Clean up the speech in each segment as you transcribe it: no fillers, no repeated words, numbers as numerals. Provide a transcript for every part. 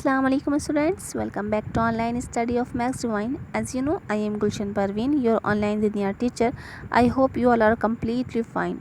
Assalamu alaikum students, welcome back to online study of Max Divine. As you know, I am Gulshan Parveen, your online linear teacher. I hope you all are completely fine.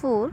4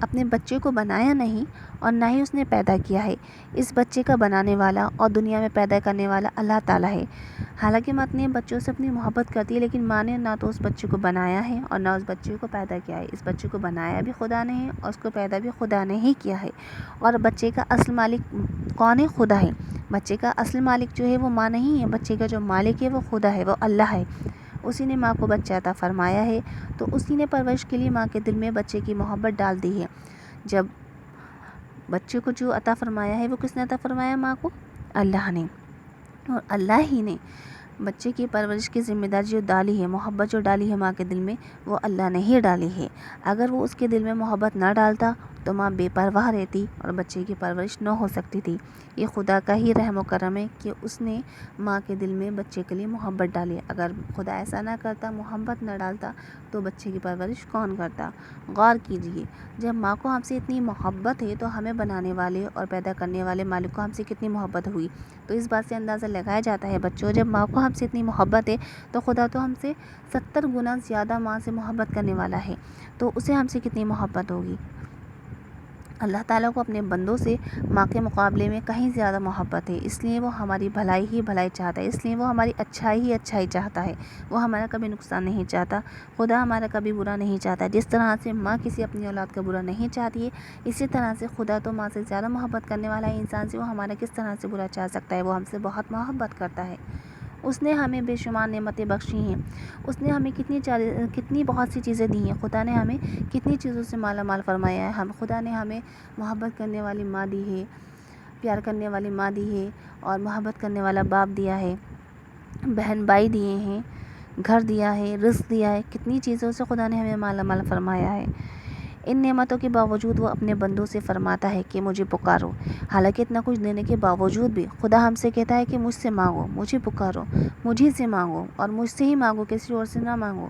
اپنے بچے کو بنایا نہیں اور نہ ہی اس نے پیدا کیا ہے۔ اس بچے کا بنانے والا اور دنیا میں پیدا کرنے والا اللہ تعالیٰ ہے۔ حالانکہ ماں اپنے بچوں سے اپنی محبت کرتی ہے، لیکن ماں نے نہ تو اس بچے کو بنایا ہے اور نہ اس بچے کو پیدا کیا ہے۔ اس بچے کو بنایا بھی خدا نے ہے اور اس کو پیدا بھی خدا نے ہی کیا ہے، اور بچے کا اصل مالک کون ہے؟ خدا ہے۔ بچے کا اصل مالک جو ہے وہ ماں نہیں ہے، بچے کا جو مالک ہے وہ خدا ہے، وہ اللہ ہے۔ اسی نے ماں کو بچہ عطا فرمایا ہے، تو اسی نے پرورش کے لیے ماں کے دل میں بچے کی محبت ڈال دی ہے۔ جب بچے کو جو عطا فرمایا ہے وہ کس نے عطا فرمایا؟ ماں کو اللہ نے، اور اللہ ہی نے بچے کی پرورش کی ذمہ داری جو ڈالی ہے، محبت جو ڈالی ہے ماں کے دل میں، وہ اللہ نے ہی ڈالی ہے۔ اگر وہ اس کے دل میں محبت نہ ڈالتا تو ماں بے پرواہ رہتی اور بچے کی پرورش نہ ہو سکتی تھی۔ یہ خدا کا ہی رحم و کرم ہے کہ اس نے ماں کے دل میں بچے کے لیے محبت ڈالی۔ اگر خدا ایسا نہ کرتا، محبت نہ ڈالتا، تو بچے کی پرورش کون کرتا؟ غور کیجئے، جب ماں کو ہم سے اتنی محبت ہے تو ہمیں بنانے والے اور پیدا کرنے والے مالک کو ہم سے کتنی محبت ہوئی۔ تو اس بات سے اندازہ لگایا جاتا ہے بچوں، جب ماں کو ہم سے اتنی محبت ہے تو خدا تو ہم سے 70 گنا زیادہ ماں سے محبت کرنے والا ہے، تو اسے ہم سے کتنی محبت ہوگی۔ اللہ تعالیٰ کو اپنے بندوں سے ماں کے مقابلے میں کہیں زیادہ محبت ہے، اس لیے وہ ہماری بھلائی ہی بھلائی چاہتا ہے، اس لیے وہ ہماری اچھائی ہی اچھائی چاہتا ہے، وہ ہمارا کبھی نقصان نہیں چاہتا۔ خدا ہمارا کبھی برا نہیں چاہتا۔ جس طرح سے ماں کسی اپنی اولاد کا برا نہیں چاہتی ہے، اسی طرح سے خدا تو ماں سے زیادہ محبت کرنے والا ہے انسان سے، وہ ہمارا کس طرح سے برا چاہ سکتا ہے؟ وہ ہم سے بہت محبت کرتا ہے۔ اس نے ہمیں بے شمار نعمتیں بخشی ہیں، اس نے ہمیں کتنی بہت سی چیزیں دی ہیں، خدا نے ہمیں کتنی چیزوں سے مالا مال فرمایا ہے۔ خدا نے ہمیں محبت کرنے والی ماں دی ہے، پیار کرنے والی ماں دی ہے، اور محبت کرنے والا باپ دیا ہے، بہن بھائی دیے ہیں، گھر دیا ہے، رزق دیا ہے، کتنی چیزوں سے خدا نے ہمیں مالا مال فرمایا ہے۔ ان نعمتوں کے باوجود وہ اپنے بندوں سے فرماتا ہے کہ مجھے پکارو۔ حالانکہ اتنا کچھ دینے کے باوجود بھی خدا ہم سے کہتا ہے کہ مجھ سے مانگو، مجھے پکارو، مجھے سے مانگو، اور مجھ سے ہی مانگو، کسی اور سے نہ مانگو۔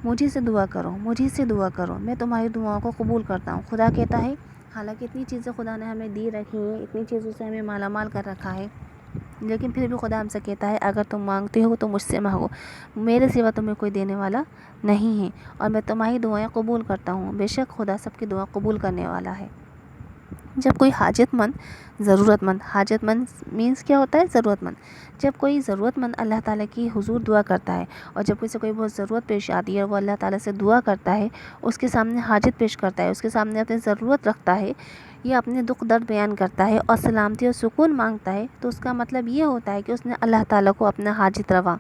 مجھے سے دعا کرو، مجھے سے دعا کرو، میں تمہاری دعاؤں کو قبول کرتا ہوں، خدا کہتا ہے۔ حالانکہ اتنی چیزیں خدا نے ہمیں دی رکھی ہیں، اتنی چیزوں سے ہمیں مالا مال کر رکھا ہے، لیکن پھر بھی خدا ہم سے کہتا ہے اگر تم مانگتے ہو تو مجھ سے مانگو، میرے سوا تمہیں کوئی دینے والا نہیں ہے، اور میں تمہاری دعائیں قبول کرتا ہوں۔ بے شک خدا سب کی دعا قبول کرنے والا ہے۔ جب کوئی حاجت مند مینس کیا ہوتا ہے؟ ضرورت مند۔ جب کوئی ضرورت مند اللہ تعالیٰ کی حضور دعا کرتا ہے، اور جب کسی کوئی بہت ضرورت پیش آتی ہے اور وہ اللہ تعالیٰ سے دعا کرتا ہے، اس کے سامنے حاجت پیش کرتا ہے، اس کے سامنے اپنی ضرورت رکھتا ہے، یا اپنے دکھ درد بیان کرتا ہے اور سلامتی اور سکون مانگتا ہے، تو اس کا مطلب یہ ہوتا ہے کہ اس نے اللہ تعالیٰ کو اپنا حاجت روا،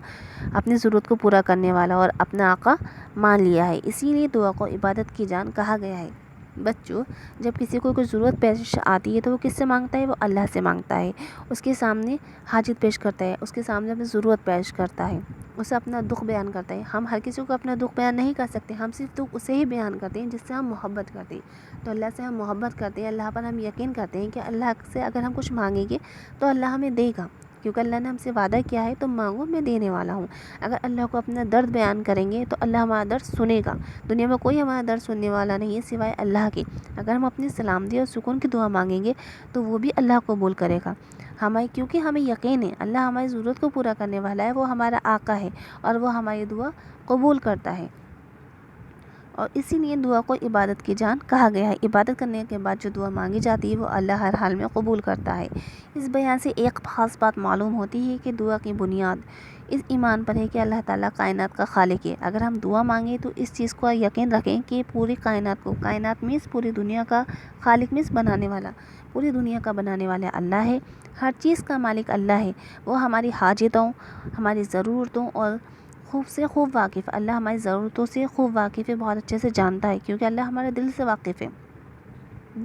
اپنی ضرورت کو پورا کرنے والا اور اپنا آقا مان لیا ہے۔ اسی لیے دعا کو عبادت کی جان کہا گیا ہے۔ بچوں، جب کسی کو کوئی ضرورت پیش آتی ہے تو وہ کس سے مانگتا ہے؟ وہ اللہ سے مانگتا ہے، اس کے سامنے حاجت پیش کرتا ہے، اس کے سامنے اپنی ضرورت پیش کرتا ہے، اسے اپنا دکھ بیان کرتا ہے۔ ہم ہر کسی کو اپنا دکھ بیان نہیں کر سکتے، ہم صرف دکھ اسے ہی بیان کرتے ہیں جس سے ہم محبت کرتے ہیں۔ تو اللہ سے ہم محبت کرتے ہیں، اللہ پر ہم یقین کرتے ہیں کہ اللہ سے اگر ہم کچھ مانگیں گے تو اللہ ہمیں دے گا، کیونکہ اللہ نے ہم سے وعدہ کیا ہے تم مانگو میں دینے والا ہوں۔ اگر اللہ کو اپنا درد بیان کریں گے تو اللہ ہمارا درد سنے گا۔ دنیا میں کوئی ہمارا درد سننے والا نہیں ہے سوائے اللہ کے۔ اگر ہم اپنی سلامتی اور سکون کی دعا مانگیں گے تو وہ بھی اللہ قبول کرے گا، کیونکہ ہمیں یقین ہے اللہ ہماری ضرورت کو پورا کرنے والا ہے، وہ ہمارا آقا ہے اور وہ ہماری دعا قبول کرتا ہے۔ اور اسی لیے دعا کو عبادت کی جان کہا گیا ہے۔ عبادت کرنے کے بعد جو دعا مانگی جاتی ہے وہ اللہ ہر حال میں قبول کرتا ہے۔ اس بیان سے ایک خاص بات معلوم ہوتی ہے کہ دعا کی بنیاد اس ایمان پر ہے کہ اللہ تعالیٰ کائنات کا خالق ہے۔ اگر ہم دعا مانگیں تو اس چیز کو یقین رکھیں کہ پوری کائنات مینس پوری دنیا کا خالق مینس بنانے والا، پوری دنیا کا بنانے والا اللہ ہے، ہر چیز کا مالک اللہ ہے، وہ ہماری حاجتوں، ہماری ضرورتوں اور خوب سے خوب واقف، اللہ ہماری ضرورتوں سے خوب واقف ہے، بہت اچھے سے جانتا ہے، کیونکہ اللہ ہمارے دل سے واقف ہے۔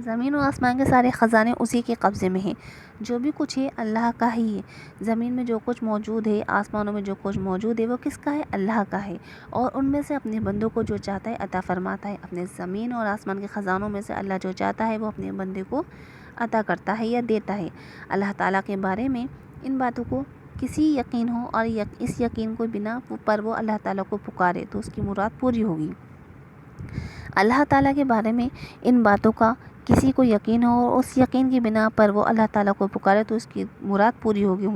زمین و آسمان کے سارے خزانے اسی کے قبضے میں ہیں، جو بھی کچھ ہے اللہ کا ہی ہے۔ زمین میں جو کچھ موجود ہے، آسمانوں میں جو کچھ موجود ہے، وہ کس کا ہے؟ اللہ کا ہے، اور ان میں سے اپنے بندوں کو جو چاہتا ہے عطا فرماتا ہے۔ اپنے زمین اور آسمان کے خزانوں میں سے اللہ جو چاہتا ہے وہ اپنے بندے کو عطا کرتا ہے یا دیتا ہے۔ اللہ تعالیٰ کے بارے میں ان باتوں کو کسی یقین ہو اور اس یقین کو بنا پر وہ اللہ تعالیٰ کو پکارے تو اس کی مراد پوری ہوگی۔ اللہ تعالیٰ کے بارے میں ان باتوں کا کسی کو یقین ہو اور اس یقین کی بنا پر وہ اللہ تعالیٰ کو پکارے تو اس کی مراد پوری ہوگی،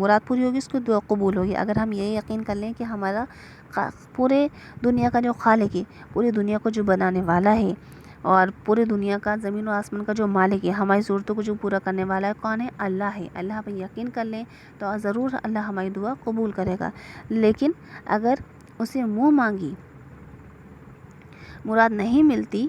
اس کی دعا قبول ہوگی۔ اگر ہم یہ یقین کر لیں کہ ہمارا پورے دنیا کا جو خالق ہے، پوری دنیا کو جو بنانے والا ہے، اور پورے دنیا کا، زمین و آسمان کا جو مالک ہے، ہماری ضرورتوں کو جو پورا کرنے والا ہے کون ہے؟ اللہ ہے۔ اللہ پر یقین کر لیں تو ضرور اللہ ہماری دعا قبول کرے گا۔ لیکن اگر اسے منہ مانگی مراد نہیں ملتی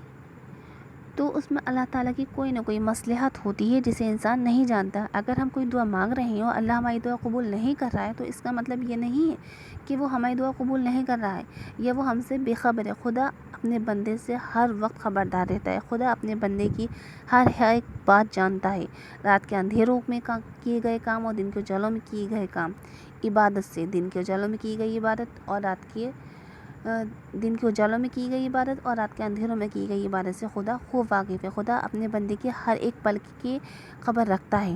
تو اس میں اللہ تعالیٰ کی کوئی نہ کوئی مصلحت ہوتی ہے جسے انسان نہیں جانتا۔ اگر ہم کوئی دعا مانگ رہے ہیں اور اللہ ہماری دعا قبول نہیں کر رہا ہے تو اس کا مطلب یہ نہیں ہے کہ وہ ہماری دعا قبول نہیں کر رہا ہے یا وہ ہم سے بے خبر ہے۔ خدا اپنے بندے سے ہر وقت خبردار رہتا ہے۔ خدا اپنے بندے کی ہر ایک بات جانتا ہے۔ رات کے اندھیروں میں کیے گئے کام اور دن کے اجالوں میں کیے گئے کام، عبادت سے دن کے اجالوں میں کی گئی عبادت اور دن کے اجالوں میں کی گئی عبادت اور رات کے اندھیروں میں کی گئی عبادت سے خدا خوب واقف ہے۔ خدا اپنے بندے کی ہر ایک پل کی خبر رکھتا ہے۔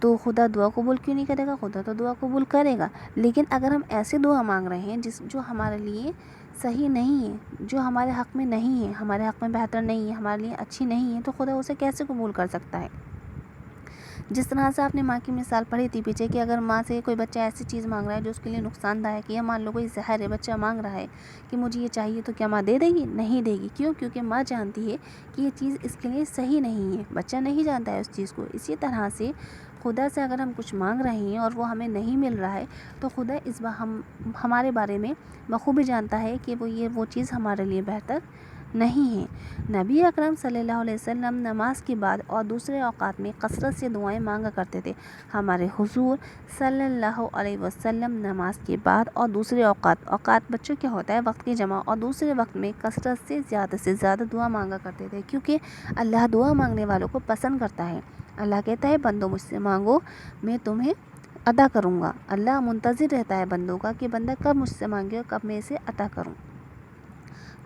تو خدا دعا قبول کیوں نہیں کرے گا؟ خدا تو دعا قبول کرے گا، لیکن اگر ہم ایسے دعا مانگ رہے ہیں جو ہمارے لیے صحیح نہیں ہے، جو ہمارے حق میں نہیں ہے، ہمارے حق میں بہتر نہیں ہے، ہمارے لیے اچھی نہیں ہے، تو خدا اسے کیسے قبول کر سکتا ہے؟ جس طرح سے آپ نے ماں کی مثال پڑھی تھی پیچھے کہ اگر ماں سے کوئی بچہ ایسی چیز مانگ رہا ہے جو اس کے لیے نقصان دایک ہے، یا مان لو کوئی زہر ہے، بچہ مانگ رہا ہے کہ مجھے یہ چاہیے، تو کیا ماں دے دے گی؟ نہیں دے گی۔ کیوں؟ کیونکہ ماں جانتی ہے کہ یہ چیز اس کے لیے صحیح نہیں ہے، بچہ نہیں جانتا ہے اس چیز کو۔ اسی طرح سے خدا سے اگر ہم کچھ مانگ رہے ہیں اور وہ ہمیں نہیں مل رہا ہے تو خدا ہمارے بارے میں بخوبی جانتا ہے کہ وہ چیز ہمارے لیے بہتر نہیں ہے۔ نبی اکرم صلی اللہ علیہ وسلم نماز کے بعد اور دوسرے اوقات میں کثرت سے دعائیں مانگا کرتے تھے۔ ہمارے حضور صلی اللہ علیہ وسلم نماز کے بعد اور دوسرے اوقات بچوں کیا ہوتا ہے؟ وقت کی جمع، اور دوسرے وقت میں کثرت سے زیادہ دعا مانگا کرتے تھے، کیونکہ اللہ دعا مانگنے والوں کو پسند کرتا ہے۔ اللہ کہتا ہے بندوں مجھ سے مانگو میں تمہیں عطا کروں گا۔ اللہ منتظر رہتا ہے بندوں کا کہ بندہ کب مجھ سے مانگے اور کب میں اسے عطا کروں۔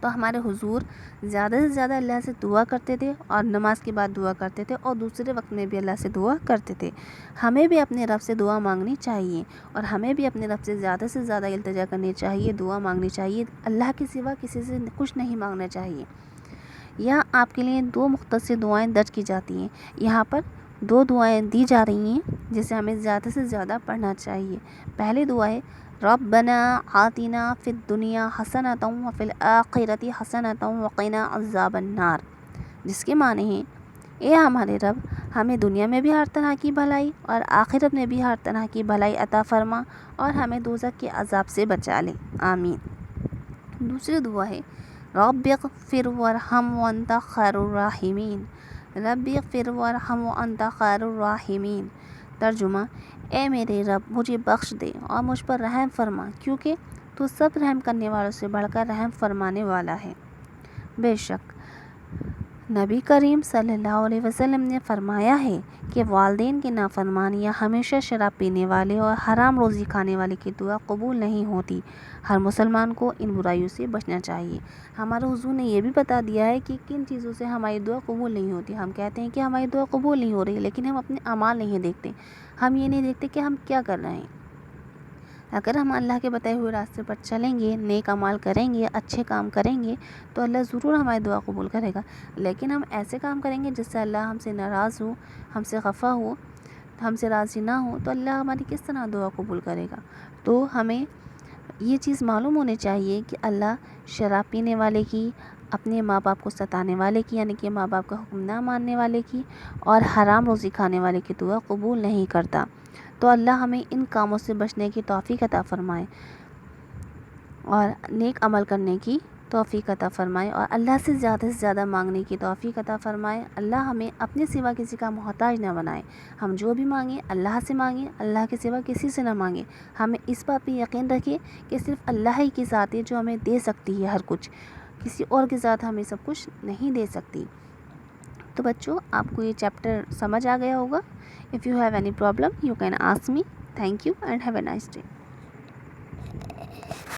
تو ہمارے حضور زیادہ سے زیادہ اللہ سے دعا کرتے تھے اور نماز کے بعد دعا کرتے تھے اور دوسرے وقت میں بھی اللہ سے دعا کرتے تھے۔ ہمیں بھی اپنے رب سے دعا مانگنی چاہیے اور ہمیں بھی اپنے رب سے زیادہ التجا کرنی چاہیے، دعا مانگنی چاہیے۔ اللہ کے سوا کسی سے کچھ نہیں مانگنا چاہیے۔ یہاں آپ کے لیے 2 مختصر دعائیں درج کی جاتی ہیں۔ یہاں پر 2 دعائیں دی جا رہی ہیں جسے ہمیں زیادہ سے زیادہ پڑھنا چاہیے۔ پہلی دعا ہے ربنا آتنا فی الدنیا حسنۃ وفی الآخرۃ حسنۃ وقنا عذاب النار، جس کے معنی ہیں اے ہمارے رب ہمیں دنیا میں بھی ہر طرح کی بھلائی اور آخرت میں بھی ہر طرح کی بھلائی عطا فرما اور ہمیں دوزخ کے عذاب سے بچا لے، آمین۔ دوسری دعا ہے رب اغفر وارحم وانت خیر الراحمین، رب اغفر وارحم وانت خیر الراحمین۔ ترجمہ، اے میرے رب مجھے بخش دے اور مجھ پر رحم فرما، کیونکہ تو سب رحم کرنے والوں سے بڑھ کر رحم فرمانے والا ہے۔ بے شک نبی کریم صلی اللہ علیہ وسلم نے فرمایا ہے کہ والدین کی نافرمانی یا ہمیشہ شراب پینے والے اور حرام روزی کھانے والے کی دعا قبول نہیں ہوتی۔ ہر مسلمان کو ان برائیوں سے بچنا چاہیے۔ ہمارے حضور نے یہ بھی بتا دیا ہے کہ کن چیزوں سے ہماری دعا قبول نہیں ہوتی۔ ہم کہتے ہیں کہ ہماری دعا قبول نہیں ہو رہی، لیکن ہم اپنے اعمال نہیں دیکھتے۔ ہم یہ نہیں دیکھتے کہ ہم کیا کر رہے ہیں۔ اگر ہم اللہ کے بتائے ہوئے راستے پر چلیں گے، نیک اعمال کریں گے، اچھے کام کریں گے تو اللہ ضرور ہماری دعا قبول کرے گا۔ لیکن ہم ایسے کام کریں گے جس سے اللہ ہم سے ناراض ہو، ہم سے خفا ہو، ہم سے راضی نہ ہو، تو اللہ ہماری کس طرح دعا قبول کرے گا؟ تو ہمیں یہ چیز معلوم ہونی چاہیے کہ اللہ شراب پینے والے کی، اپنے ماں باپ کو ستانے والے کی یعنی کہ ماں باپ کا حکم نہ ماننے والے کی اور حرام روزی کھانے والے کی دعا قبول نہیں کرتا۔ تو اللہ ہمیں ان کاموں سے بچنے کی توفیق عطا فرمائے اور نیک عمل کرنے کی توفیق عطا فرمائے اور اللہ سے زیادہ مانگنے کی توفیق عطا فرمائے۔ اللہ ہمیں اپنے سوا کسی کا محتاج نہ بنائے۔ ہم جو بھی مانگیں اللہ سے مانگیں، اللہ کے سوا کسی سے نہ مانگیں۔ ہمیں اس بات پہ یقین رکھیں کہ صرف اللہ ہی کی ذات ہے جو ہمیں دے سکتی ہے ہر کچھ، کسی اور کی ذات ہمیں سب کچھ نہیں دے سکتی۔ تو بچوں آپ کو یہ چیپٹر سمجھ آ گیا ہوگا۔ If you have any problem you can ask me. Thank you and have a nice day.